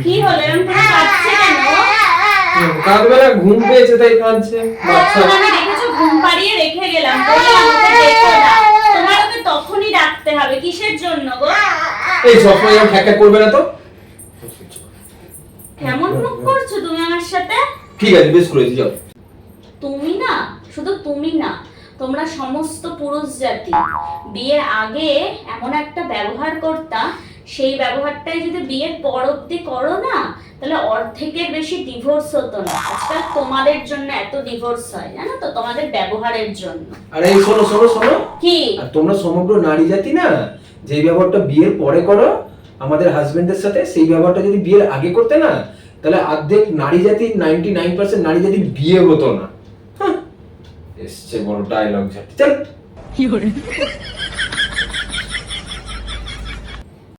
কি হলো এরকম করে কাঁদছে কেন? কাঁদবে না, ঘুম পেয়েছে তাই কাঁদছে। বাচ্চা তখন আমি দেখেছো ঘুম পাড়িয়ে রেখে গেলাম, বললাম ওকে দেখো না। তোমার ওকে তখনই ডাকতে হবে, কিসের জন্য গো? এই সবসময় এরকম খ্যাক করবে না তো। কেমন মুখ করছো তুমি আমার সাথে? ঠিক আছে, বেশ করেছি, যাও। তুমি না, শুধু তুমি না, তোমরা সমস্ত পুরুষ জাতি বিয়ের আগে এমন একটা ব্যবহার করতা, সেই ব্যবহারটাই যদি বিয়ের পর অবধি করো না, তাহলে অর্ধেকের বেশি ডিভোর্স হতো না। আজকাল তোমাদের জন্য এত ডিভোর্স হয়, জানো তো, তোমাদের ব্যবহারের জন্য। আরে এই শোনো শোনো শোনো, কি? আর তোমরা সমগ্র নারী জাতি না, যে ব্যবহারটা বিয়ের পরে করো আমাদের হাজবেন্ডের সাথে, সেই ব্যবহারটা যদি বিয়ের আগে করতে না, তাহলে অর্ধেক নারী জাতি 99% নারী জাতির বিয়ে হতো না। এসছে বড় ডায়লগ ঝাড়তে, চল।